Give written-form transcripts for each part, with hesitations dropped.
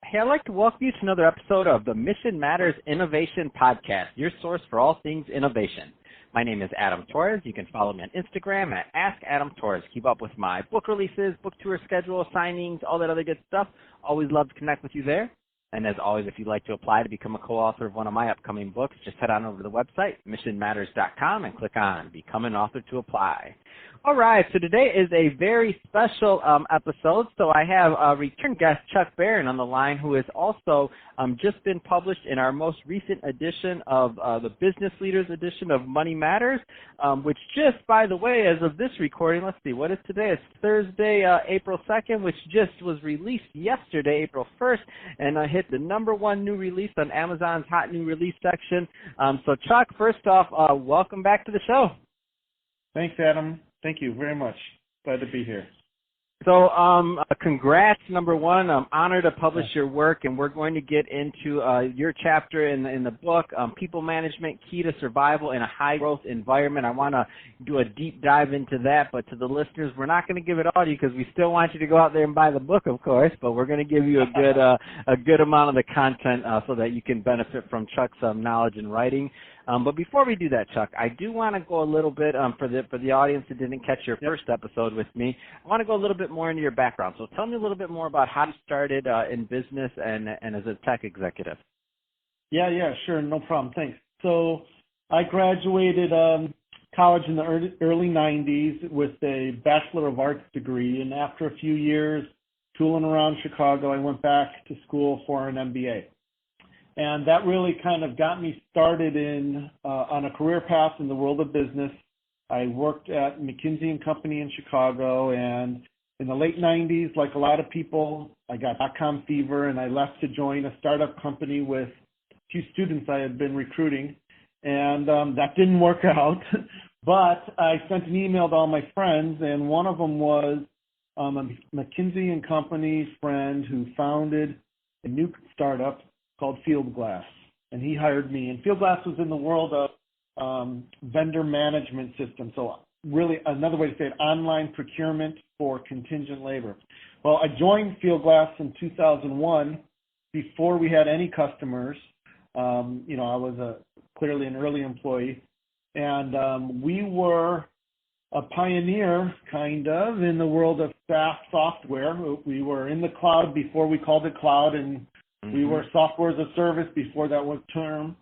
Hey, I'd like to welcome you to another episode of the Mission Matters Innovation Podcast, your source for all things innovation. My name is Adam Torres. You can follow me on Instagram at AskAdamTorres. Keep up with my book releases, book tour schedule, signings, all that other good stuff. Always love to connect with you there. And as always, if you'd like to apply to become a co-author of one of my upcoming books, just head on over to the website, missionmatters.com, and click on Become an Author to apply. All right, so today is a very special episode. So I have a return guest, Chuck Baren, on the line, who has also just been published in our most recent edition of the Business Leaders edition of Money Matters, which just, by the way, as of this recording, let's see, what is today? It's Thursday, April 2nd, which just was released yesterday, April 1st, and I hit the #1 new release on Amazon's Hot New Release section. So, Chuck, first off, welcome back to the show. Thanks, Adam. Thank you very much. Glad to be here. So, congrats, #1. I'm honored to publish your work, and we're going to get into your chapter in the book, People Management, Key to Survival in a High-Growth Environment. I want to do a deep dive into that, but to the listeners, we're not going to give it all to you because we still want you to go out there and buy the book, of course, but we're going to give you a good amount of the content so that you can benefit from Chuck's knowledge in writing. But before we do that, Chuck, I do want to go a little bit, for the audience that didn't catch your first episode with me, I want to go a little bit more into your background. So tell me a little bit more about how you started in business and as a tech executive. Yeah, sure. No problem. Thanks. So I graduated college in the early 90s with a Bachelor of Arts degree. And after a few years tooling around Chicago, I went back to school for an MBA. And that really kind of got me started on a career path in the world of business. I worked at McKinsey & Company in Chicago, and in the late 90s, like a lot of people, I got dot-com fever, and I left to join a startup company with a few students I had been recruiting, and that didn't work out. But I sent an email to all my friends, and one of them was a McKinsey & Company friend who founded a new startup called Fieldglass, and he hired me. And Fieldglass was in the world of vendor management systems, so really another way to say it, online procurement for contingent labor. Well, I joined Fieldglass in 2001 before we had any customers. I was clearly an early employee, and we were a pioneer, kind of, in the world of SaaS software. We were in the cloud before we called it cloud, and we were software as a service before that was term.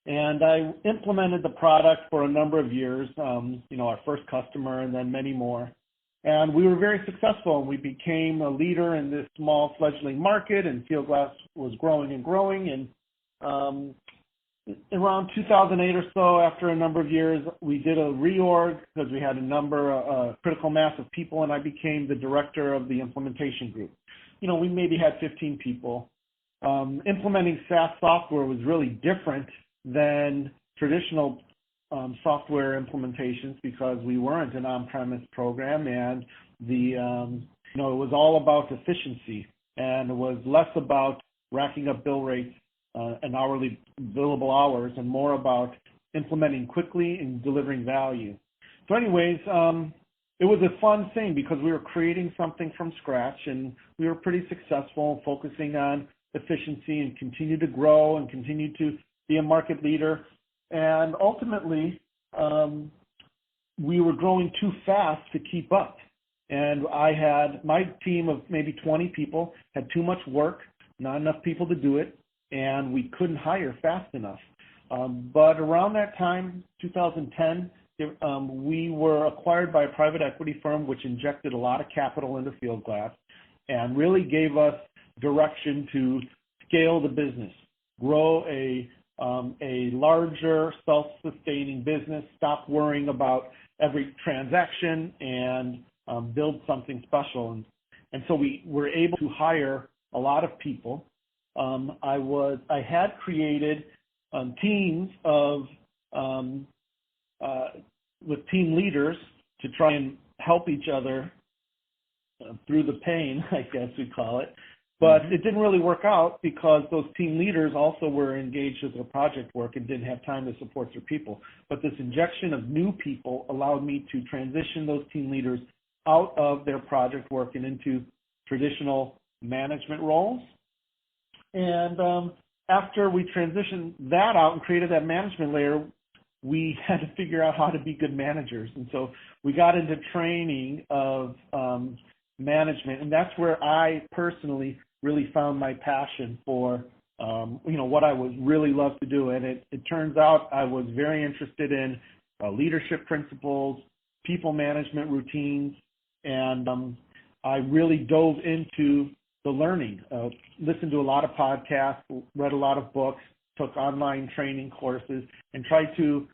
And I implemented the product for a number of years, our first customer and then many more. And we were very successful, and we became a leader in this small fledgling market, and Fieldglass was growing and growing. And around 2008 or so, after a number of years, we did a reorg because we had a critical mass of people, and I became the director of the implementation group. We maybe had 15 people. Implementing SaaS software was really different than traditional software implementations because we weren't an on-premise program, and it was all about efficiency, and it was less about racking up bill rates and hourly billable hours, and more about implementing quickly and delivering value. So anyways, it was a fun thing because we were creating something from scratch, and we were pretty successful focusing on efficiency and continue to grow and continue to be a market leader. And ultimately, we were growing too fast to keep up. And I had my team of maybe 20 people had too much work, not enough people to do it, and we couldn't hire fast enough. But around that time, 2010, we were acquired by a private equity firm which injected a lot of capital into Fieldglass and really gave us direction to scale the business, grow a larger self-sustaining business, stop worrying about every transaction, and build something special. And so we were able to hire a lot of people. I had created teams with team leaders to try and help each other through the pain, I guess we call it. But it didn't really work out because those team leaders also were engaged with their project work and didn't have time to support their people. But this injection of new people allowed me to transition those team leaders out of their project work and into traditional management roles. And after we transitioned that out and created that management layer, we had to figure out how to be good managers. And so we got into training of management, and that's where I personally really found my passion for what I was really love to do. And it turns out I was very interested in leadership principles, people management routines, and I really dove into the learning. Listened to a lot of podcasts, read a lot of books, took online training courses, and tried to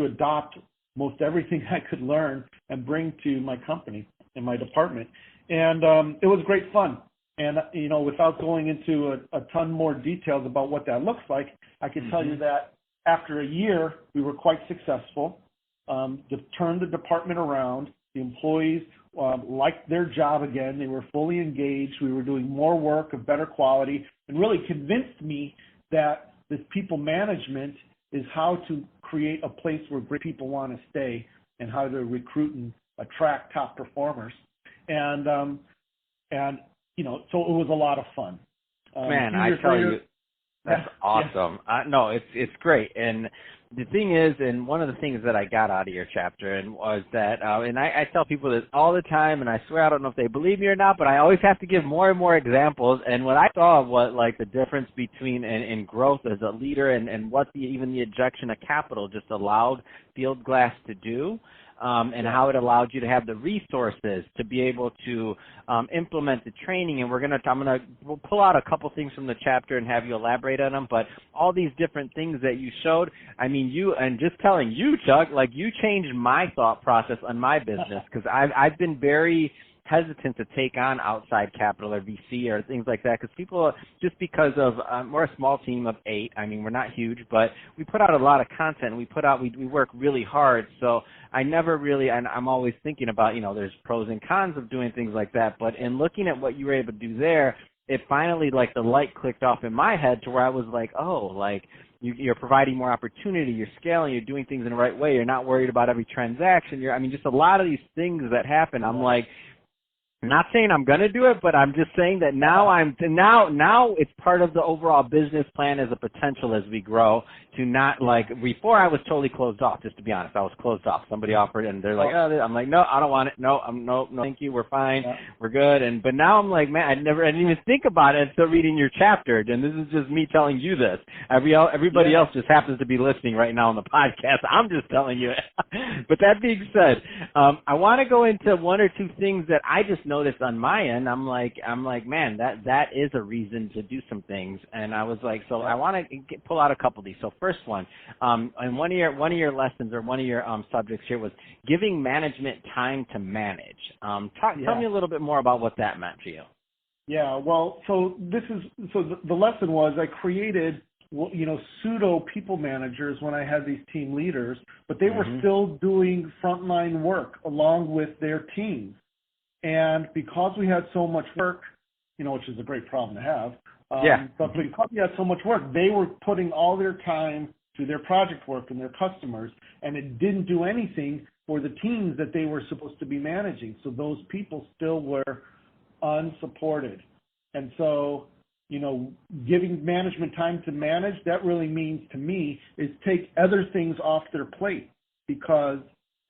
adopt most everything I could learn and bring to my company and my department. And it was great fun. And, without going into a ton more details about what that looks like, I can tell you that after a year, we were quite successful. Turned the department around. The employees liked their job again. They were fully engaged. We were doing more work of better quality, and really convinced me that this people management is how to create a place where great people want to stay and how to recruit and attract top performers. And so it was a lot of fun. Man, I tell you, that's awesome. Yeah. No, it's great. And the thing is, and one of the things that I got out of your chapter and was that, and I tell people this all the time, and I swear I don't know if they believe me or not, but I always have to give more and more examples. And what I saw was like the difference between in growth as a leader and what even the ejection of capital just allowed Field Glass to do. And how it allowed you to have the resources to be able to implement the training. And we'll pull out a couple things from the chapter and have you elaborate on them. But all these different things that you showed, I mean, just telling you, Chuck, like you changed my thought process on my business, because I've been very hesitant to take on outside capital or VC or things like that, because people, just because of we're a small team of 8. I mean, we're not huge, but we put out a lot of content. We work really hard. So I never really, and I'm always thinking about, there's pros and cons of doing things like that. But in looking at what you were able to do there, it finally, like, the light clicked off in my head to where I was like, oh, like, you're providing more opportunity, you're scaling, you're doing things in the right way, you're not worried about every transaction. Just a lot of these things that happen. I'm like, I'm not saying I'm going to do it, but I'm just saying that now it's part of the overall business plan as a potential as we grow, to not, like, before I was totally closed off, just to be honest. I was closed off. Somebody offered and they're like, oh, I'm like, no, I don't want it. No, no, thank you. We're fine. We're good. But now I'm like, man, I didn't even think about it until reading your chapter. And this is just me telling you this. Everybody else just happens to be listening right now on the podcast. I'm just telling you. But that being said, I want to go into one or two things that I just noticed on my end. I'm like, man, that is a reason to do some things. And I was like, so I want to pull out a couple of these. So first one, and one of your lessons or one of your subjects here was giving management time to manage. Tell me a little bit more about what that meant to you. Yeah, well, so the lesson was I created, pseudo people managers when I had these team leaders, but they were still doing frontline work along with their teams. And because we had so much work, which is a great problem to have, but because we had so much work, they were putting all their time to their project work and their customers, and it didn't do anything for the teams that they were supposed to be managing. So those people still were unsupported. And so, giving management time to manage, that really means to me is take other things off their plate, because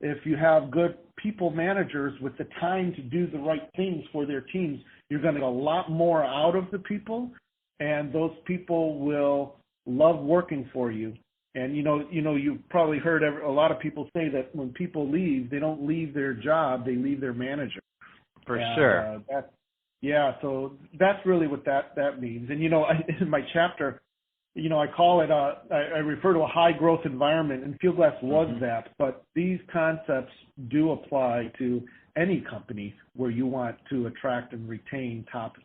if you have good people managers with the time to do the right things for their teams, you're going to get a lot more out of the people, and those people will love working for you. And, you've probably heard a lot of people say that when people leave, they don't leave their job, they leave their manager. For sure. So that's really what that means. And, in my chapter, I call it, I refer to a high growth environment, and Field Glass was that, but these concepts do apply to any company where you want to attract and retain top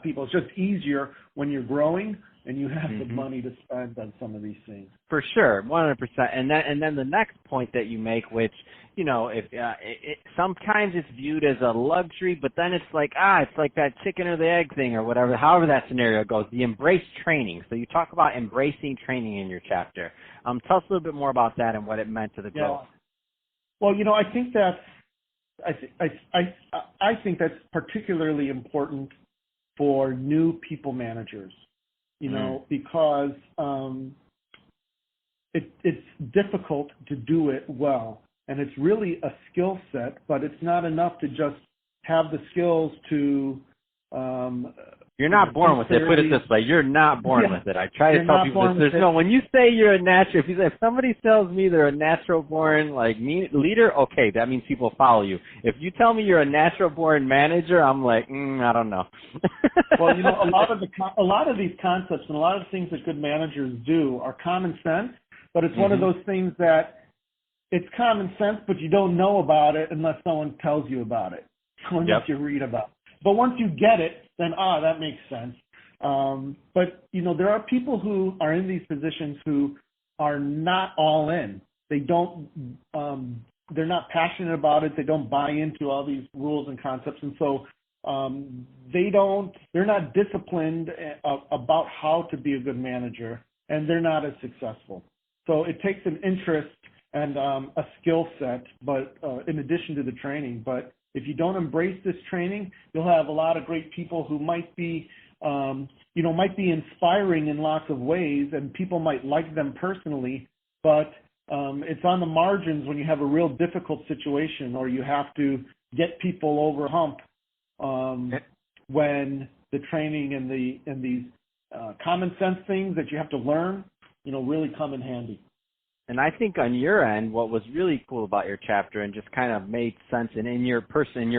people. It's just easier when you're growing and you have the money to spend on some of these things. For sure, 100%. And then the next point that you make, which, if sometimes it's viewed as a luxury, but then it's like that chicken or the egg thing or whatever, however that scenario goes, the embrace training. So you talk about embracing training in your chapter. Tell us a little bit more about that and what it meant to the growth. Well, I think I think that's particularly important for new people managers, because it's difficult to do it well. And it's really a skill set, but it's not enough to just have the skills to you're not born with it. Put it this way: you're not born with it. I try to tell people this. When you say you're a natural, if somebody tells me they're a natural born leader, okay, that means people follow you. If you tell me you're a natural born manager, I'm like, I don't know. Well, a lot of these concepts and a lot of things that good managers do are common sense, but it's one of those things that it's common sense, but you don't know about it unless someone tells you about it, unless you read about it. But once you get it, then, that makes sense. But, there are people who are in these positions who are not all in. They don't, they're not passionate about it. They don't buy into all these rules and concepts. And so they're not disciplined about how to be a good manager, and they're not as successful. So it takes an interest and a skill set, but in addition to the training. But if you don't embrace this training, you'll have a lot of great people who might be inspiring in lots of ways, and people might like them personally, but it's on the margins when you have a real difficult situation or you have to get people over a hump when the training and these common sense things that you have to learn, really come in handy. And I think on your end, what was really cool about your chapter and just kind of made sense and in your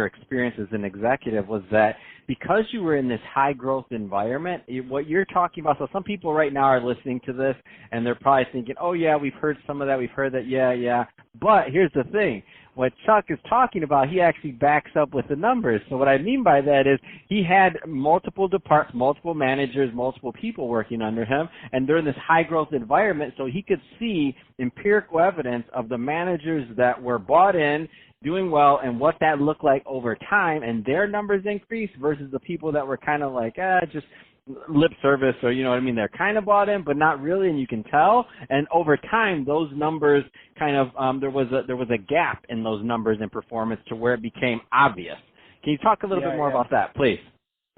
experience as an executive was that because you were in this high growth environment, what you're talking about, so some people right now are listening to this and they're probably thinking, oh yeah, we've heard some of that, we've heard that, yeah. But here's the thing. What Chuck is talking about, he actually backs up with the numbers. So what I mean by that is he had multiple departments, multiple managers, multiple people working under him, and they're in this high-growth environment, so he could see empirical evidence of the managers that were bought in, doing well, and what that looked like over time, and their numbers increased versus the people that were kind of like, just lip service, or they're kind of bought in but not really, and you can tell. And over time those numbers kind of there was a gap in those numbers and performance to where it became obvious. Can you talk a little bit more about that, please?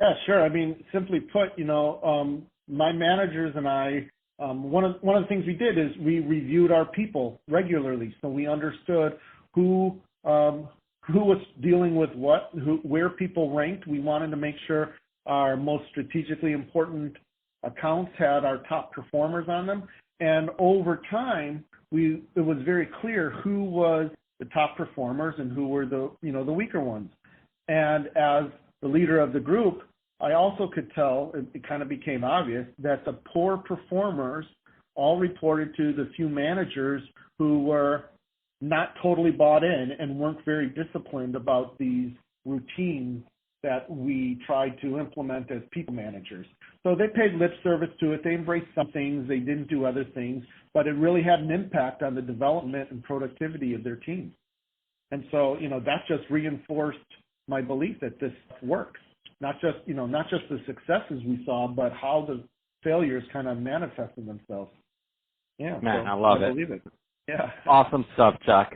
Yeah, sure. I mean, simply put, my managers and I, one of the things we did is we reviewed our people regularly, so we understood who was dealing with what, where people ranked. We wanted to make sure our most strategically important accounts had our top performers on them. And over time, it was very clear who was the top performers and who were the weaker ones. And as the leader of the group, I also could tell, it kind of became obvious, that the poor performers all reported to the few managers who were not totally bought in and weren't very disciplined about these routines that we tried to implement as people managers. So they paid lip service to it. They embraced some things. They didn't do other things, but it really had an impact on the development and productivity of their teams. And so, that just reinforced my belief that this works. Not just the successes we saw, but how the failures kind of manifested themselves. Yeah, man, I love it. I believe it. Yeah. Awesome stuff, Chuck.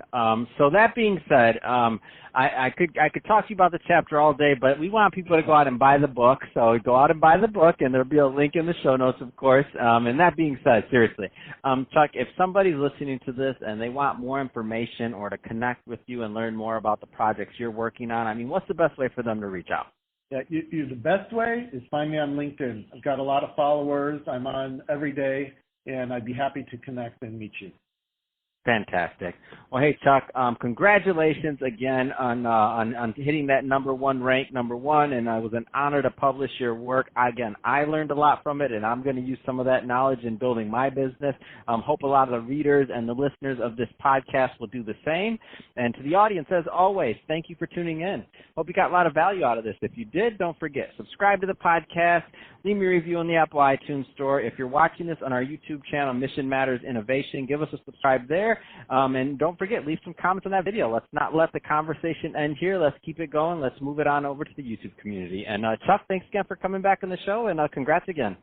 So that being said, I could talk to you about the chapter all day, but we want people to go out and buy the book. So go out and buy the book, and there'll be a link in the show notes, of course. And that being said, seriously, Chuck, if somebody's listening to this and they want more information or to connect with you and learn more about the projects you're working on, I mean, what's the best way for them to reach out? Yeah, the best way is find me on LinkedIn. I've got a lot of followers. I'm on every day, and I'd be happy to connect and meet you. Fantastic. Well, hey, Chuck, congratulations again on hitting that number one, and it was an honor to publish your work. Again, I learned a lot from it, and I'm going to use some of that knowledge in building my business. Hope a lot of the readers and the listeners of this podcast will do the same. And to the audience, as always, thank you for tuning in. Hope you got a lot of value out of this. If you did, don't forget, subscribe to the podcast, leave me a review on the Apple iTunes Store. If you're watching this on our YouTube channel, Mission Matters Innovation, give us a subscribe there. And don't forget, leave some comments on that video. Let's not let the conversation end here. Let's keep it going. Let's move it on over to the YouTube community. And Chuck, thanks again for coming back on the show, and congrats again.